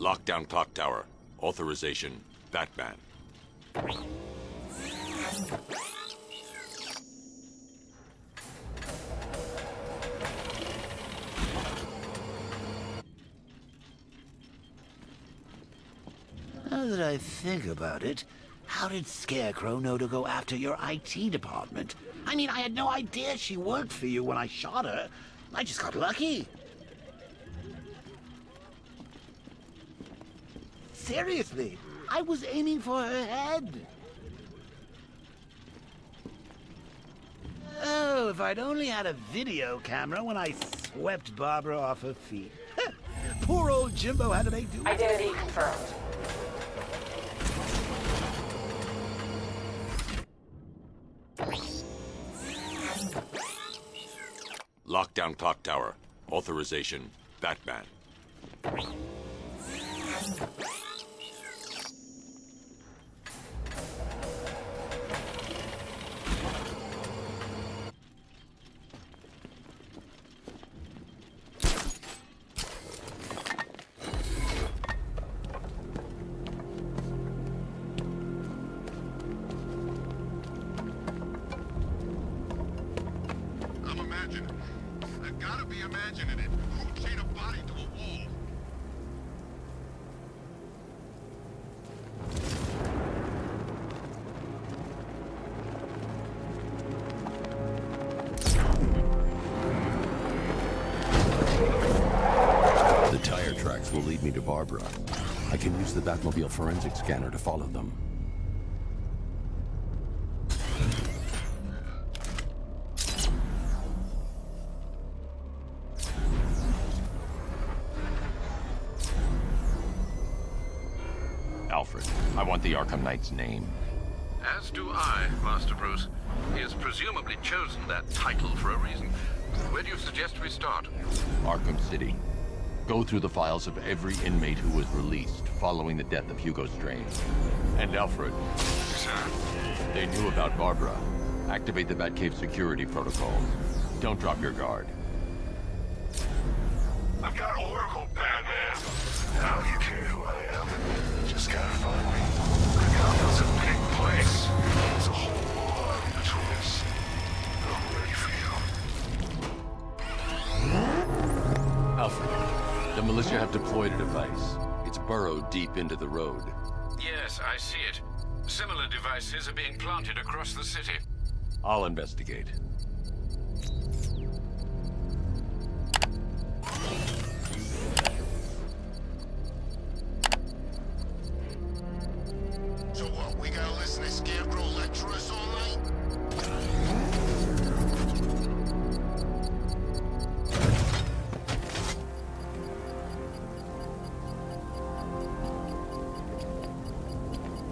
Lockdown clock tower. Authorization. Batman. Now that I think about it, how did Scarecrow know to go after your IT department? I mean, I had no idea she worked for you when I shot her. I just got lucky. Seriously, I was aiming for her head. Oh, if I'd only had a video camera when I swept Barbara off her feet. Poor old Jimbo had to make do. Identity confirmed. Lockdown clock tower. Authorization. Batman. I've gotta be imagining it. Who'd chain a body to a wall? The tire tracks will lead me to Barbara. I can use the Batmobile forensic scanner to follow them. Alfred, I want the Arkham Knight's name. As do I, Master Bruce. He has presumably chosen that title for a reason. Where do you suggest we start? Arkham City. Go through the files of every inmate who was released following the death of Hugo Strange. And Alfred, Sir. they knew about Barbara. Activate the Batcave security protocols. Don't drop your guard. I've got Oracle, Batman. Now you care who I am. Just gotta find me. Gotham's a big place. There's a whole lot between us. I'm ready for you. Alfred, the militia have deployed a device. It's burrowed deep into the road. Yes, I see it. Similar devices are being planted across the city. I'll investigate. So what, we gotta listen to Scarecrow lecture us all night?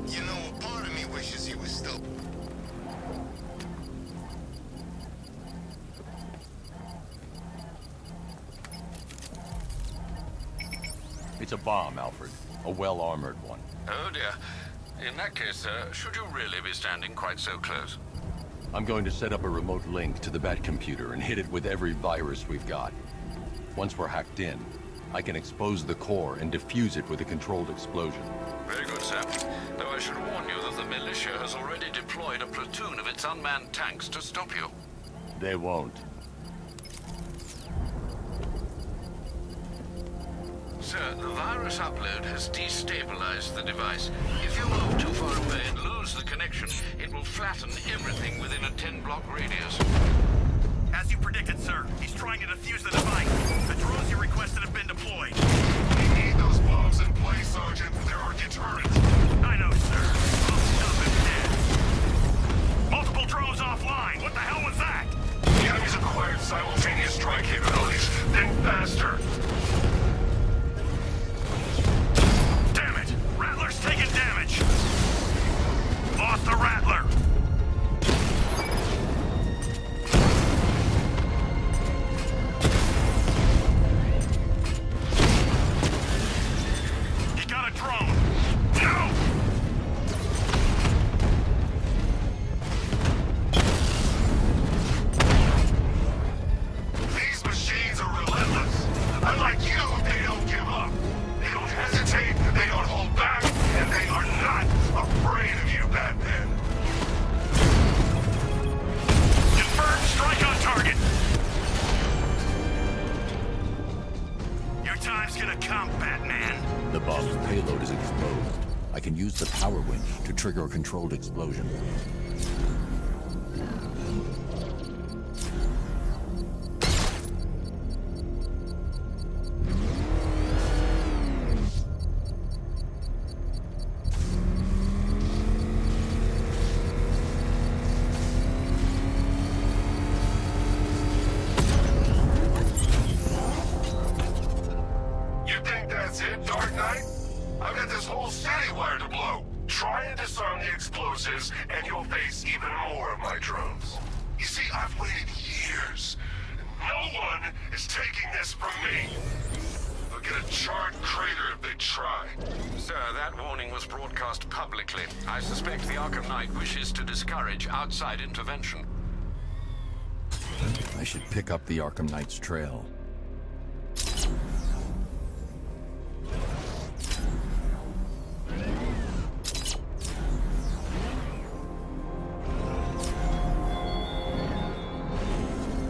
You know, a part of me wishes he was still... It's a bomb, Alfred. A well-armored one. Oh dear. In that case, should you really be standing quite so close? I'm going to set up a remote link to the Bat computer and hit it with every virus we've got. Once we're hacked in, I can expose the core and defuse it with a controlled explosion. Very good, sir. Though I should warn you that the militia has already deployed a platoon of its unmanned tanks to stop you. They won't. Sir, the virus upload has destabilized the device. If you move too far away and lose the connection, it will flatten everything within a 10-block radius. As you predicted, sir, he's trying to defuse the device. The drones you requested have been deployed. We need those bombs in place, Sergeant. They're our deterrent. I know, sir. I'll stop him dead. Multiple drones offline. What the hell was that? The enemy's acquired simultaneous strike capabilities. Think faster. Damn it! Rattler's taking damage. Lost the Rattler. time's gonna come, Batman. The bomb's payload is exposed. I can use the power winch to trigger a controlled explosion. You think that's it, Dark Knight? I've got this whole city wired to blow. Try and disarm the explosives, and you'll face even more of my drones. You see, I've waited years. No one is taking this from me. They'll get a charred crater if they try. Sir, that warning was broadcast publicly. I suspect the Arkham Knight wishes to discourage outside intervention. I should pick up the Arkham Knight's trail.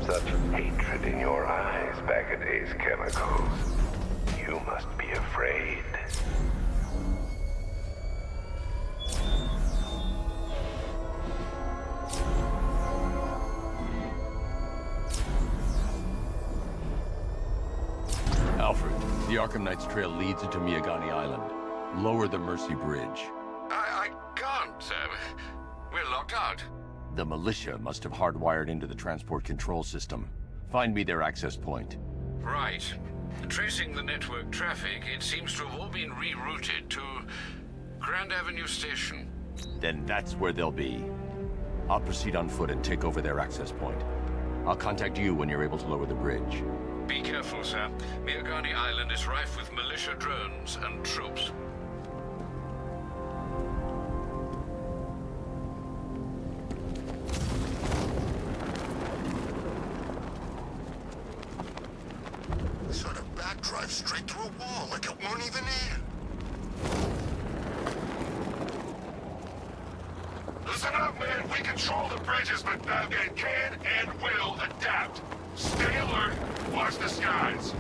Such hatred in your eyes, back at Ace Chemicals. You must be afraid. Alfred, the Arkham Knight's trail leads into Miagani Island. Lower the Mercy Bridge. I can't, sir. We're locked out. The militia must have hardwired into the transport control system. Find me their access point. Right. Tracing the network traffic, it seems to have all been rerouted to Grand Avenue Station. Then that's where they'll be. I'll proceed on foot and take over their access point. I'll contact you when you're able to lower the bridge. Be careful, sir. Miagani Island is rife with militia drones and troops. Sort of backdrive straight through a wall like it weren't even there. Listen up, man. We control the bridges, but Batman can and will adapt. Stay alert. Watch the skies.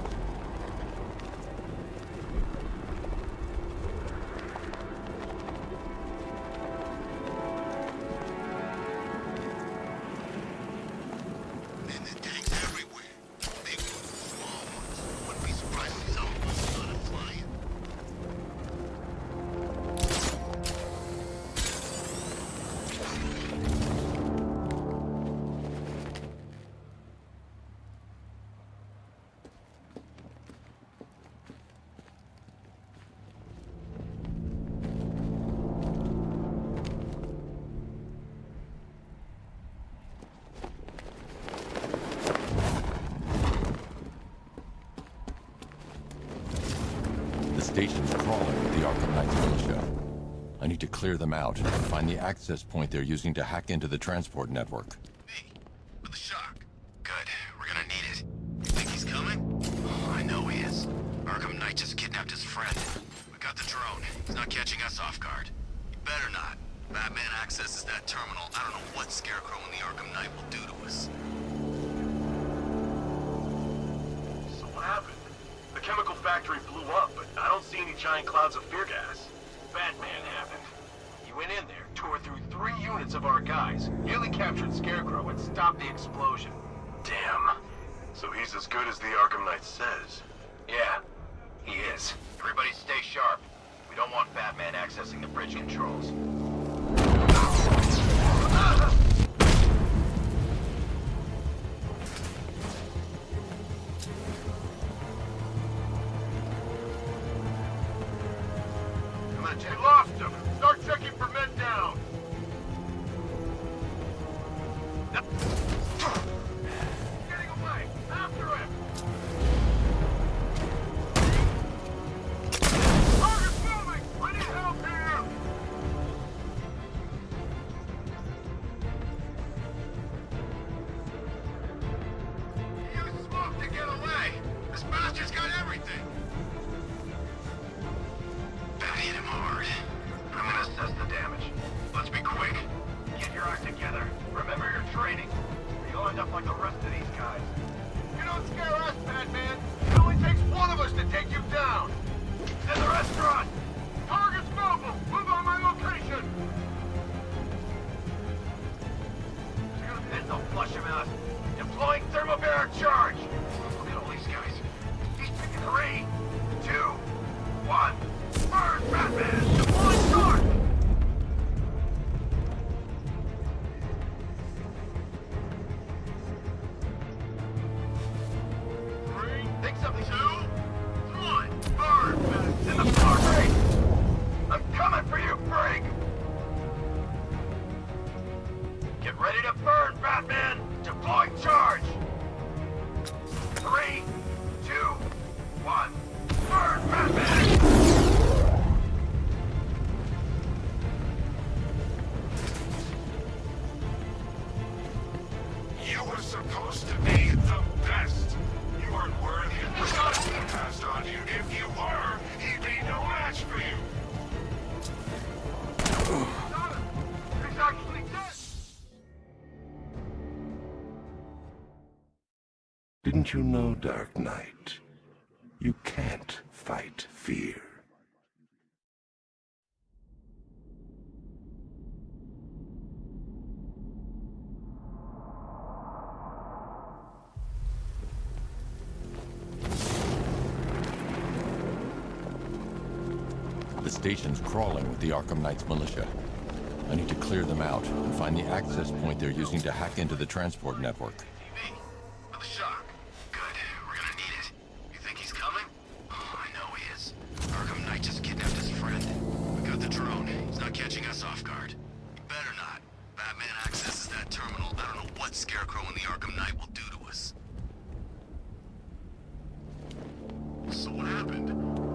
Man, the tanks everywhere. Big ones, small ones. Wouldn't be surprised if some of them started flying. The station's crawling with the Arkham Knight's militia. I need to clear them out and find the access point they're using to hack into the transport network. Me, with a shock. Good, we're gonna need it. You think he's coming? Oh, I know he is. Arkham Knight just kidnapped his friend. We got the drone. He's not catching us off guard. He better not. Batman accesses that terminal. I don't know what Scarecrow and the Arkham Knight will do to us. So what happened? The chemical factory blew up, but I don't see any giant clouds of fear gas. Batman happened. He went in there, tore through 3 units of our guys, nearly captured Scarecrow, and stopped the explosion. Damn. So he's as good as the Arkham Knight says. Yeah, he is. Everybody stay sharp. We don't want Batman accessing the bridge controls. We lost him! Start checking for men down! Getting away! After him! Target's moving! I need help here! He used smoke to get away! This bastard's got everything! Bat hit him hard. Don't you know, Dark Knight? You can't fight fear. The station's crawling with the Arkham Knight's militia. I need to clear them out and find the access point they're using to hack into the transport network. TV. For the shock. Good. We're gonna need it. You think he's coming? Oh, I know he is. Arkham Knight just kidnapped his friend. We got the drone. He's not catching us off guard. He better not. Batman accesses that terminal. I don't know what Scarecrow and the Arkham Knight will do to us. So what happened?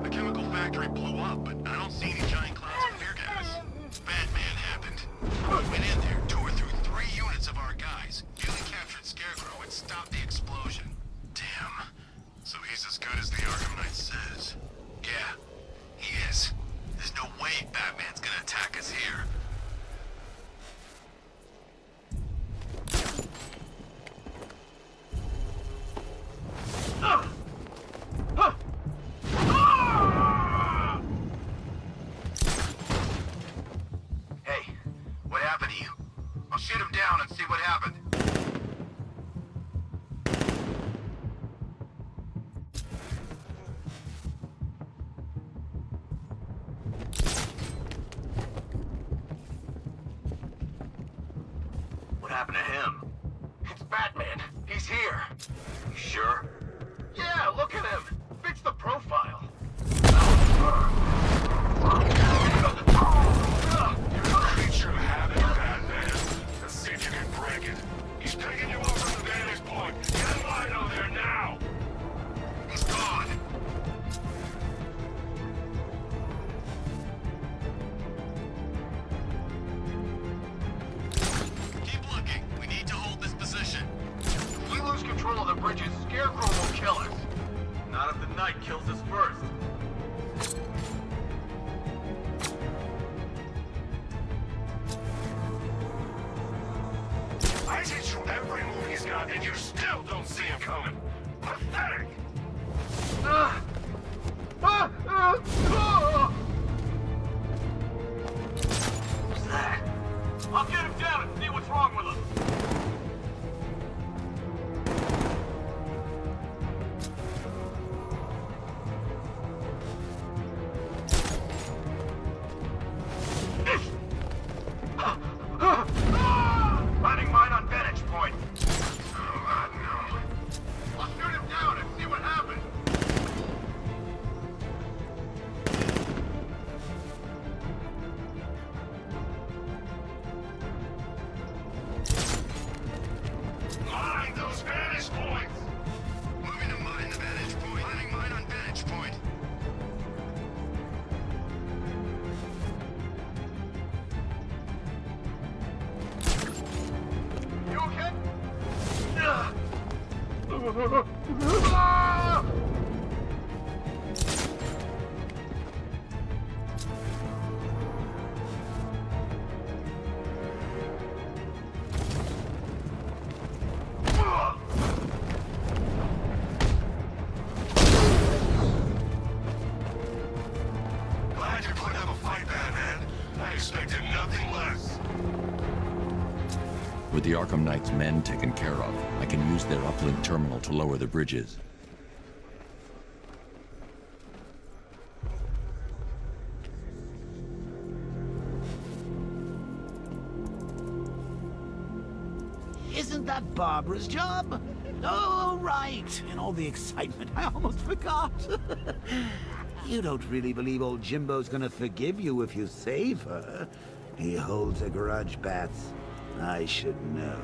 The chemical factory blew up, but I don't see any giant clouds of fear gas. Batman happened. We went in there, tore through 3 units of our guys, nearly captured Scarecrow, and stopped the explosion. Damn. So he's as good as the Arkham Knight says. Yeah, he is. There's no way Batman's gonna attack us here. Hey, what happened to you? I'll shoot him down and see what happened. What happened to him? It's Batman. He's here. You sure? Yeah, look at him. Fits the profile. You're a creature of habit, Batman. Let's see if you can break it. He's picking you up from the vantage point. Get in line over there now! He's gone. Keep looking. We need to hold this position. If we lose control of the bridges, Scarecrow will kill us. Not if the Knight kills us first. I teach you every move he's got, and you still don't see him coming. Pathetic! Who's that? I'll get him down and see what's wrong with him. Running mine on vantage point. Oh, no. I'll shoot him down and see what happens. Mind those vantage points! Moving to mine the vantage point. Running mine on vantage point. You okay? Glad you're putting up a fight, Batman. I expected nothing less. With the Arkham Knight's men taken care of, I can use their uplink terminal to lower the bridges. Isn't that Barbara's job? Oh, right. In all the excitement, I almost forgot. You don't really believe old Jimbo's gonna forgive you if you save her. He holds a grudge, Bats. I should know.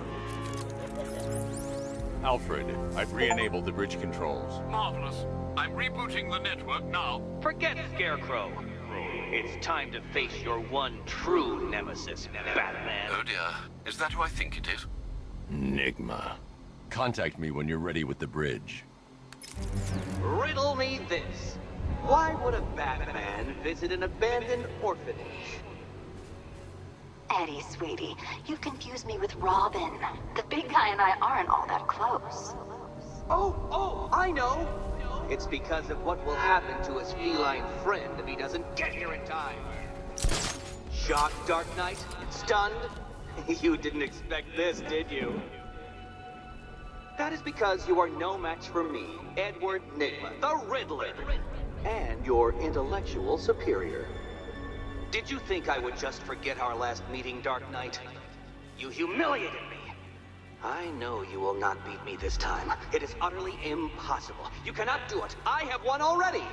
Alfred, I've re-enabled the bridge controls. Marvelous. I'm rebooting the network now. Forget Scarecrow. It's time to face your one true nemesis, Batman. Oh dear. Is that who I think it is? Enigma. Contact me when you're ready with the bridge. Riddle me this. Why would a Batman visit an abandoned orphanage? Eddie, sweetie, you confuse me with Robin. The big guy and I aren't all that close. Oh, I know! It's because of what will happen to his feline friend if he doesn't get here in time. Shocked, Dark Knight? Stunned? You didn't expect this, did you? That is because you are no match for me, Edward Nygma, the Riddler, and your intellectual superior. Did you think I would just forget our last meeting, Dark Knight? You humiliated me. I know you will not beat me this time. It is utterly impossible. You cannot do it. I have won already.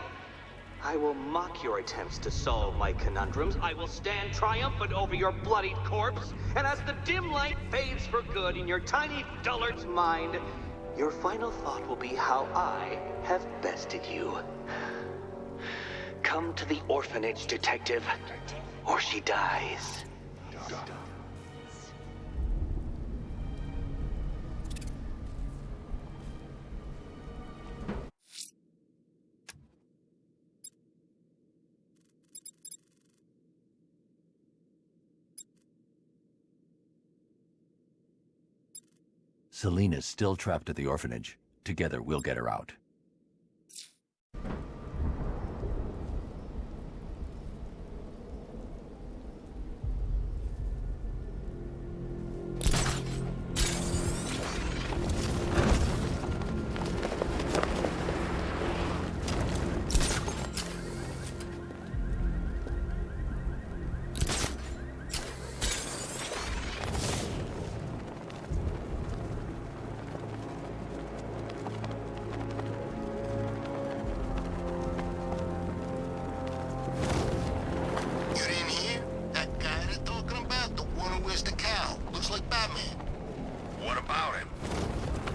I will mock your attempts to solve my conundrums. I will stand triumphant over your bloodied corpse. And as the dim light fades for good in your tiny dullard's mind, your final thought will be how I have bested you. Come to the orphanage, detective, or she dies. Selena's still trapped at the orphanage. Together, we'll get her out.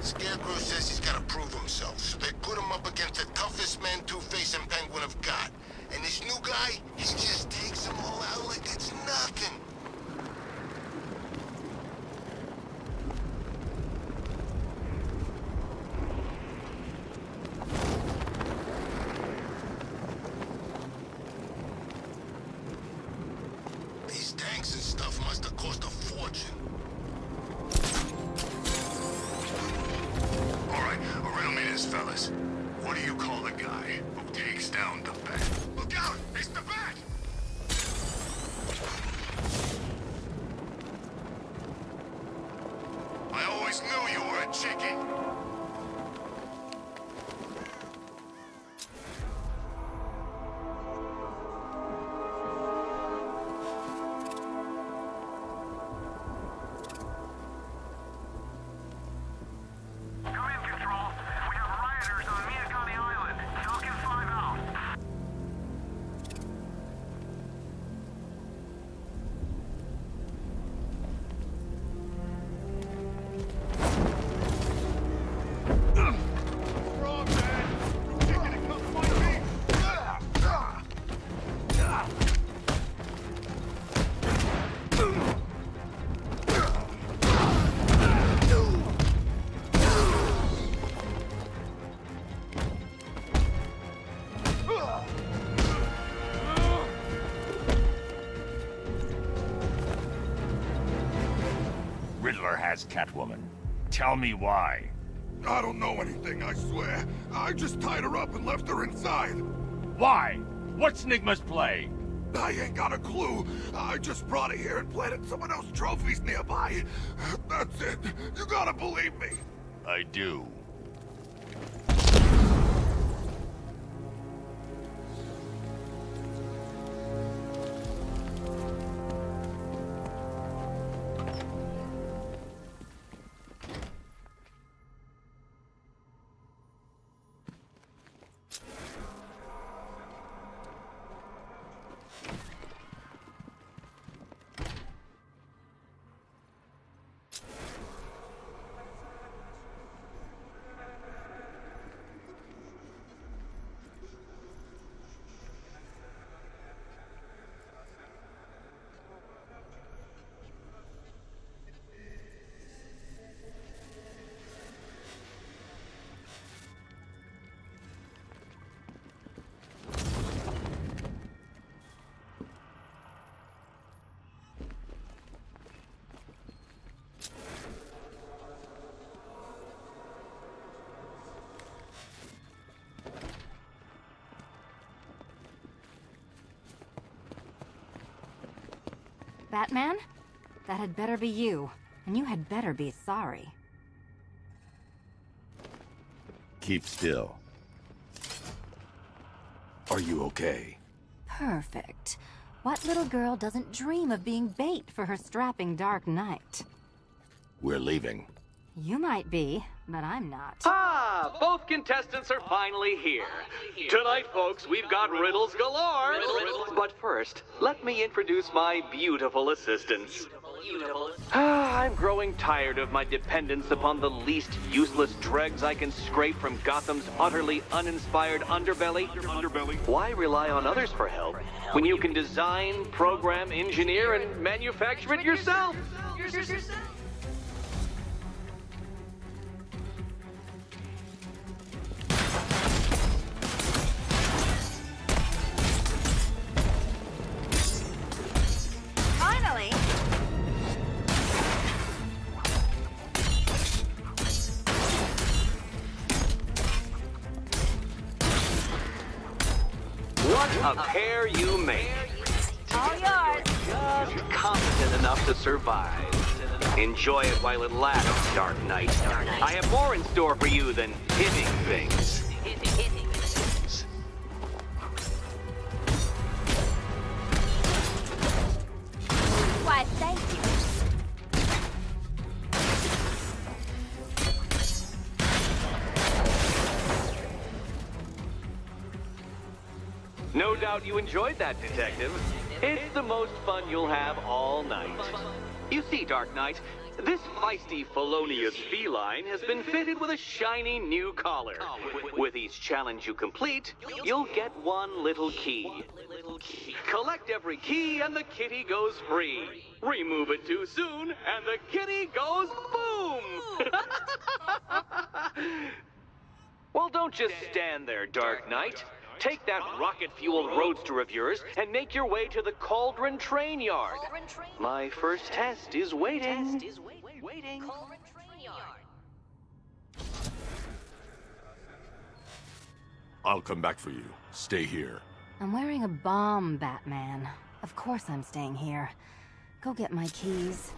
Scarecrow says he's gotta prove himself, so they put him up against the toughest man Two-Face and Penguin have got. And this new guy, he just takes them all out like it's nothing. These tanks and stuff must have cost a fortune. Fellas, what do you call the guy who takes down the Bat? Look out! It's the Bat! I always knew you were a chickie. Riddler has Catwoman. Tell me why. I don't know anything, I swear. I just tied her up and left her inside. Why? What's Nygma's play? I ain't got a clue. I just brought her here and planted someone else's trophies nearby. That's it. You gotta believe me. I do. Batman? That had better be you, and you had better be sorry. Keep still. Are you okay? Perfect. What little girl doesn't dream of being bait for her strapping Dark Knight? We're leaving. You might be, but I'm not. Ah, both contestants are finally here. Tonight, folks, we've got riddles galore. But first, let me introduce my beautiful assistants. I'm growing tired of my dependence upon the least useless dregs I can scrape from Gotham's utterly uninspired underbelly. Why rely on others for help when you can design, program, engineer, and manufacture it yourself? Finally! What a pair you make. All yours. Just competent enough to survive. Enjoy it while it lasts, Dark Knight. I have more in store for you than hitting things. Why, thank you. No doubt you enjoyed that, Detective. It's the most fun you'll have all night. You see, Dark Knight, this feisty, felonious feline has been fitted with a shiny new collar. With each challenge you complete, you'll get one little key. Collect every key and the kitty goes free. Remove it too soon and the kitty goes boom! Well, don't just stand there, Dark Knight. Take that rocket-fueled roadster of yours and make your way to the Cauldron Train Yard. My first test is waiting. I'll come back for you. Stay here. I'm wearing a bomb, Batman. Of course I'm staying here. Go get my keys.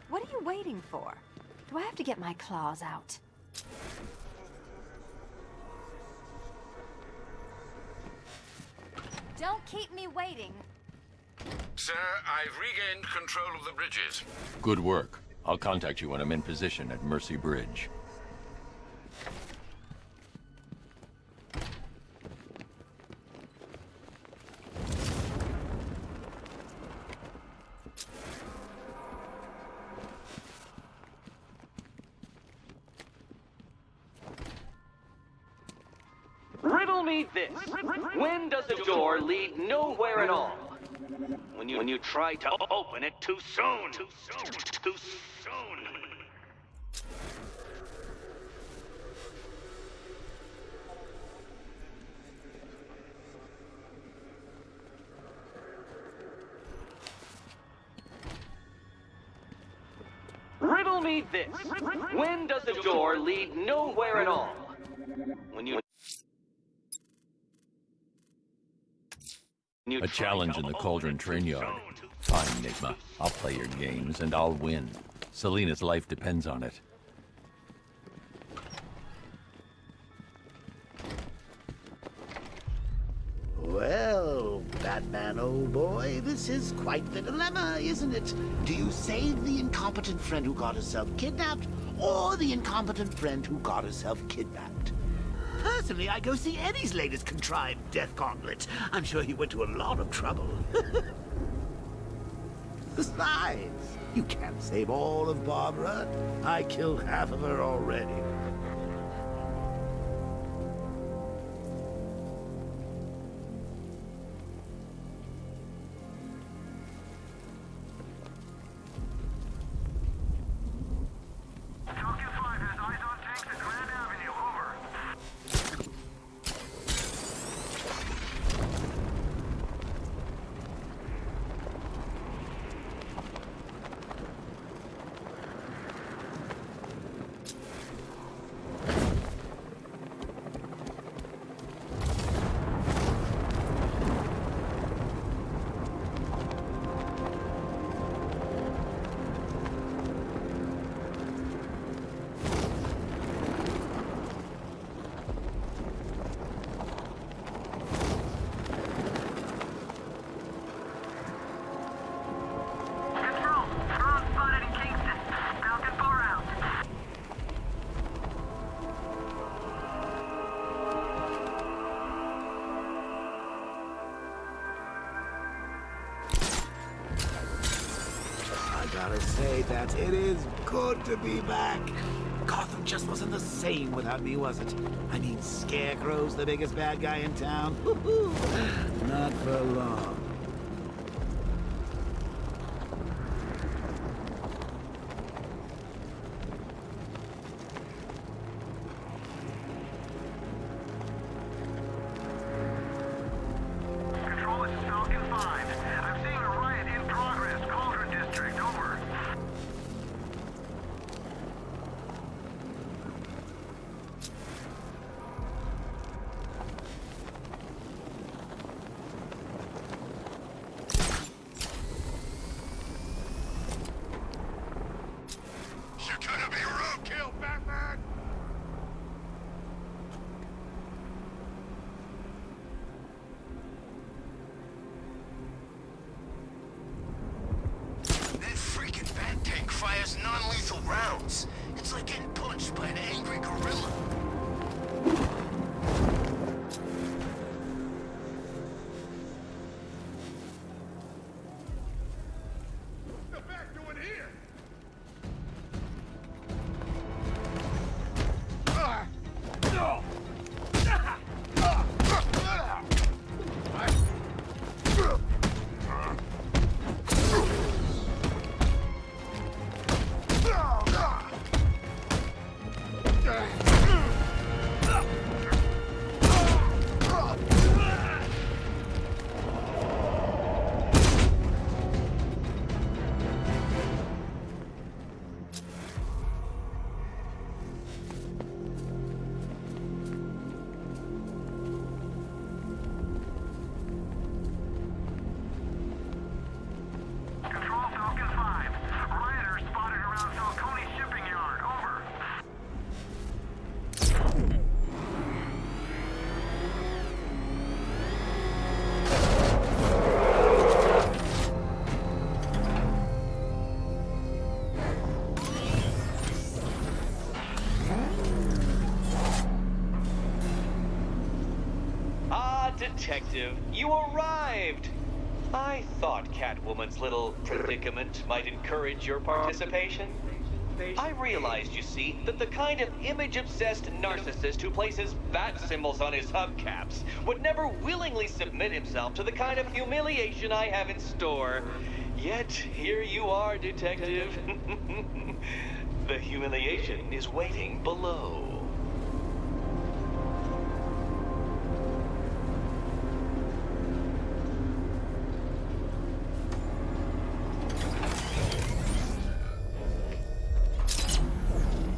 What are you waiting for? Do I have to get my claws out? Don't keep me waiting. Sir, I've regained control of the bridges. Good work. I'll contact you when I'm in position at Mercy Bridge. Riddle me this. When does a door lead nowhere at all? When you try to open it too soon. Too soon. Riddle me this. When does a door lead nowhere at all? A challenge in the Cauldron Train Yard. Fine, Enigma. I'll play your games, and I'll win. Selina's life depends on it. Well, Batman, old boy, this is quite the dilemma, isn't it? Do you save the incompetent friend who got herself kidnapped, or the incompetent friend who got herself kidnapped? Personally, I go see Eddie's latest contrived death gauntlet. I'm sure he went to a lot of trouble. Besides, you can't save all of Barbara. I killed half of her already. gotta say that it is good to be back. Gotham just wasn't the same without me, was it? I mean, Scarecrow's the biggest bad guy in town. Not for long. Control, this is Falcon 5. I'm seeing a riot in progress. Cauldron District, over. You're gonna be roadkill, Batman! That freaking bat tank fires non-lethal rounds. It's like getting punched by an angry gorilla. What's the bat doing here? Control, Falcon 5. Rioters spotted around Falcone Shipping Yard, over. Ah, Detective, you arrived! I thought Catwoman's little predicament might encourage your participation. I realized, you see, that the kind of image-obsessed narcissist who places bat symbols on his hubcaps would never willingly submit himself to the kind of humiliation I have in store. Yet, here you are, Detective. The humiliation is waiting below.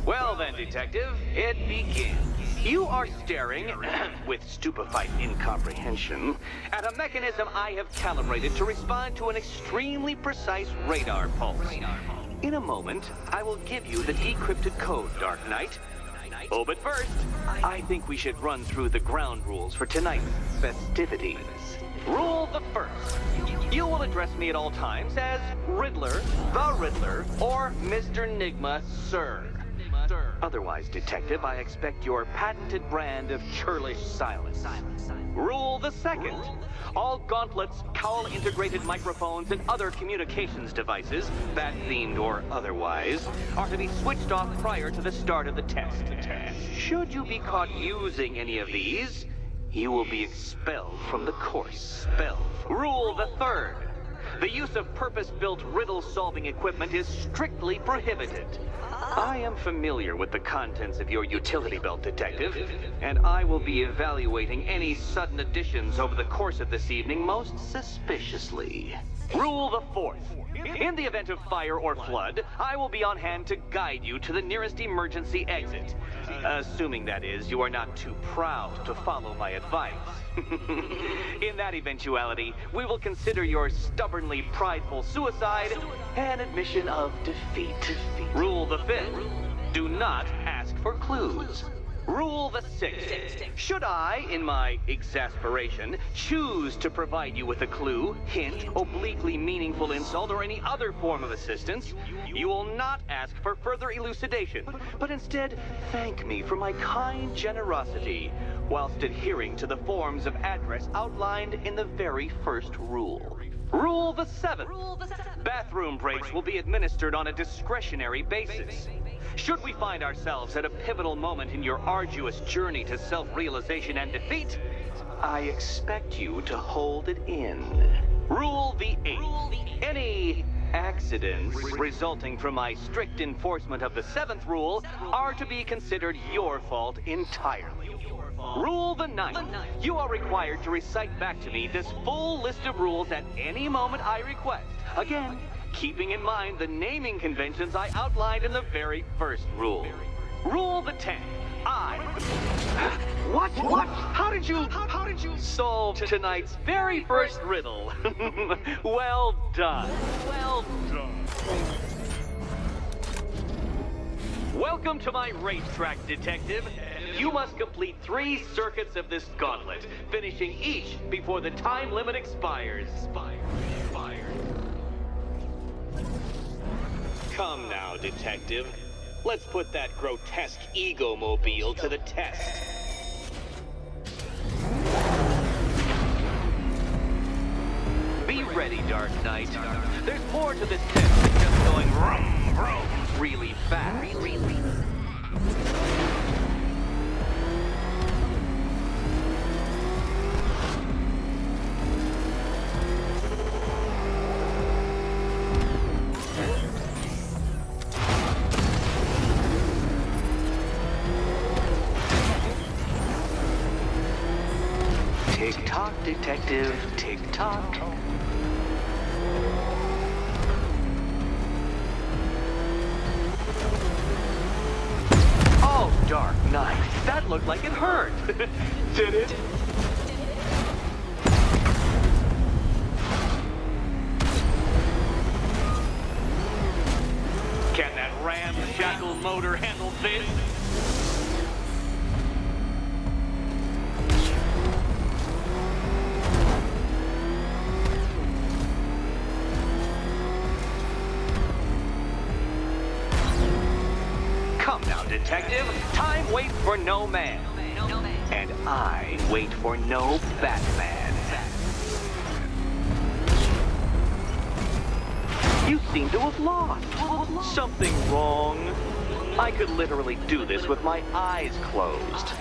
Well then, Detective, it begins. You are staring, with stupefied incomprehension, at a mechanism I have calibrated to respond to an extremely precise radar pulse. In a moment, I will give you the decrypted code, Dark Knight. Oh, but first, I think we should run through the ground rules for tonight's festivities. Rule the first. You will address me at all times as Riddler, the Riddler, or Mr. Nigma, sir. Otherwise, Detective, I expect your patented brand of churlish silence. Rule the second. All gauntlets, cowl-integrated microphones, and other communications devices, bat-themed or otherwise, are to be switched off prior to the start of the test. Should you be caught using any of these, you will be expelled from the course. Rule the third. The use of purpose-built riddle-solving equipment is strictly prohibited. I am familiar with the contents of your utility belt, Detective, and I will be evaluating any sudden additions over the course of this evening most suspiciously. Rule the fourth. In the event of fire or flood, I will be on hand to guide you to the nearest emergency exit. Assuming, that is, you are not too proud to follow my advice. In that eventuality, we will consider your stubbornly prideful suicide an admission of defeat. Rule the fifth. Do not ask for clues. Rule the sixth. Should I, in my exasperation, choose to provide you with a clue, hint, obliquely meaningful insult, or any other form of assistance, you will not ask for further elucidation, but instead thank me for my kind generosity, whilst adhering to the forms of address outlined in the very first rule. Rule the seventh. Bathroom bathroom breaks will be administered on a discretionary basis. Should we find ourselves at a pivotal moment in your arduous journey to self-realization and defeat, I expect you to hold it in. Rule the 8th. Any accidents resulting from my strict enforcement of the 7th rule are to be considered your fault entirely. Rule the 9th. You are required to recite back to me this full list of rules at any moment I request. Again, keeping in mind the naming conventions I outlined in the very first rule. Rule the 10th. What? How did you solve tonight's very first riddle? Well done. Welcome to my racetrack, detective. You must complete 3 circuits of this gauntlet, finishing each before the time limit expires. Come now, detective. Let's put that grotesque ego-mobile to the test. Be ready, Dark Knight. There's more to this test than just going vroom, vroom, really fast. Tick-tock, detective, tick-tock. Oh, Dark Knight, that looked like it hurt. Did it? Can that ramshackle motor handle this? Detective, time waits for no man. And I wait for no Batman. You seem to have lost. Something wrong? I could literally do this with my eyes closed.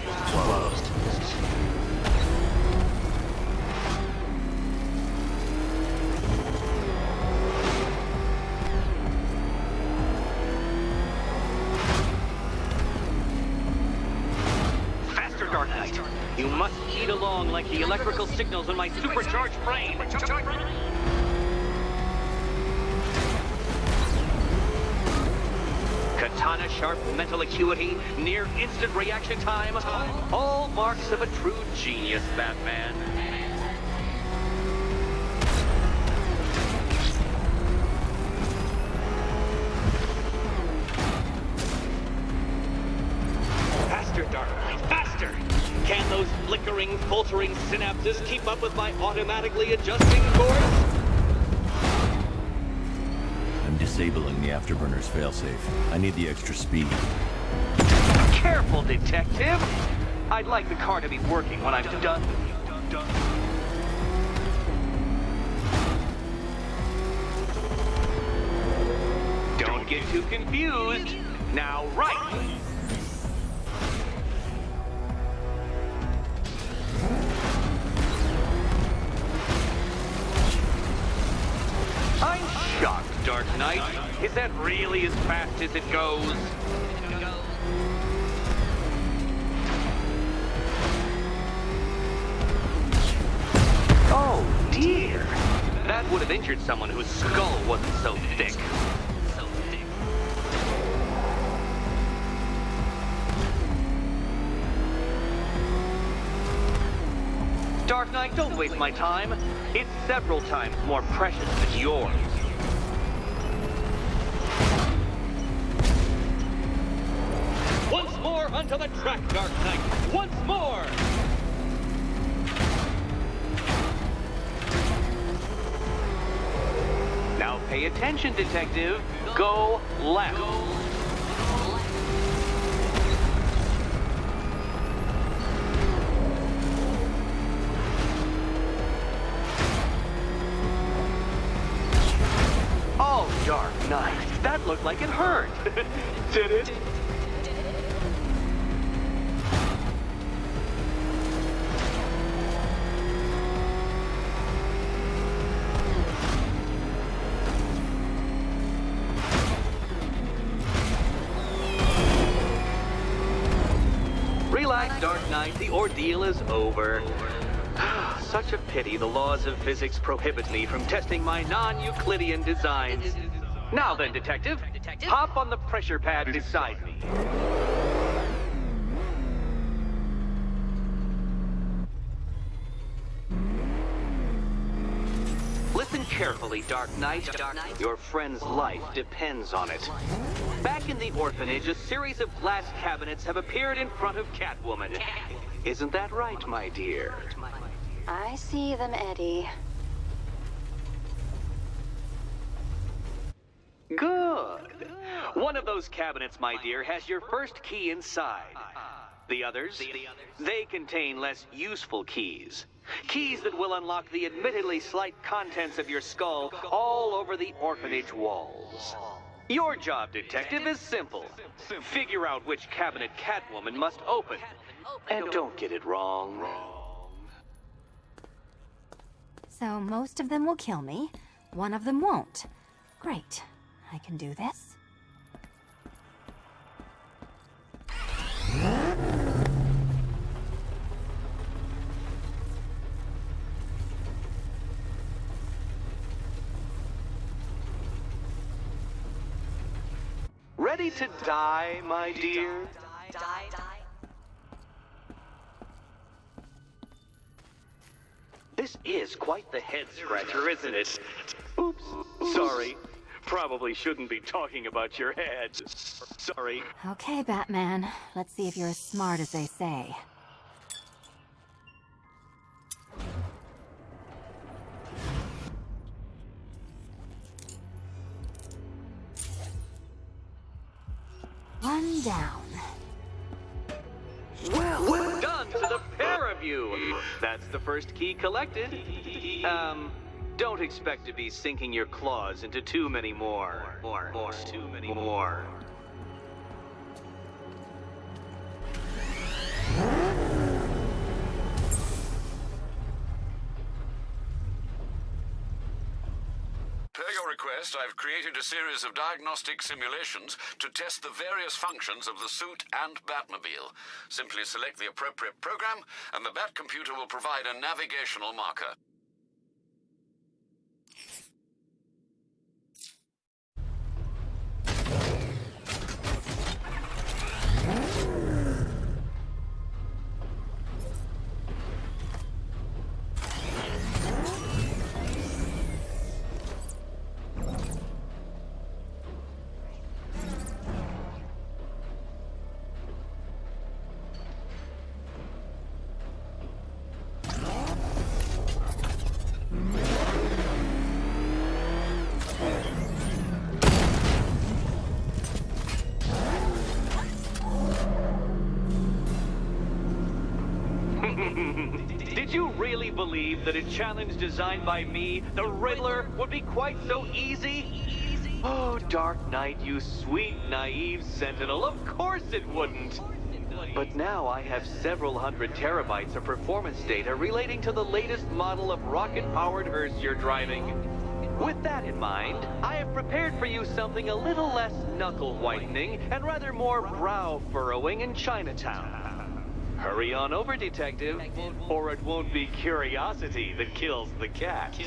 You must eat along like the electrical signals in my supercharged brain. Katana sharp mental acuity, near instant reaction time, all marks of a true genius, Batman. Faster, Dark Knight, faster! Can those flickering, faltering synapses keep up with my automatically adjusting course? I'm disabling the afterburner's failsafe. I need the extra speed. Careful, detective! I'd like the car to be working when I'm done with you. Don't get too confused. Now, right! I'm shocked, Dark Knight. Is that really as fast as it goes? Oh, dear. That would have injured someone whose skull wasn't so thick. Dark Knight, don't waste my time. It's several times more precious than yours. Once more onto the track, Dark Knight. Once more! Now pay attention, detective. Go left. Oh, Dark Knight. That looked like it hurt. Did it? Relax, Dark Knight. The ordeal is over. Such a pity the laws of physics prohibit me from testing my non-Euclidean designs. Now then, Detective, hop on the pressure pad beside me. Listen carefully, Dark Knight. Your friend's life depends on it. Back in the orphanage, a series of glass cabinets have appeared in front of Catwoman. Isn't that right, my dear? I see them, Eddie. Good. One of those cabinets, my dear, has your first key inside. The others, they contain less useful keys. Keys that will unlock the admittedly slight contents of your skull all over the orphanage walls. Your job, Detective, is simple. Figure out which cabinet Catwoman must open. And don't get it wrong. So most of them will kill me. One of them won't. Great. I can do this. Ready to die, my dear? This is quite the head-scratcher, isn't it? Oops, sorry. Probably shouldn't be talking about your head. Sorry. Okay, Batman. Let's see if you're as smart as they say. One down. Well done to the pair of you. That's the first key collected. Don't expect to be sinking your claws into too many more. Too many more. Per your request, I've created a series of diagnostic simulations to test the various functions of the suit and Batmobile. Simply select the appropriate program, and the Bat computer will provide a navigational marker. Did you really believe that a challenge designed by me, the Riddler, would be quite so easy? Oh, Dark Knight, you sweet, naive sentinel, of course it wouldn't. But now I have several hundred terabytes of performance data relating to the latest model of rocket-powered hearse you're driving. With that in mind, I have prepared for you something a little less knuckle-whitening and rather more brow-furrowing in Chinatown. Hurry on over, Detective, or it won't be curiosity that kills the cat.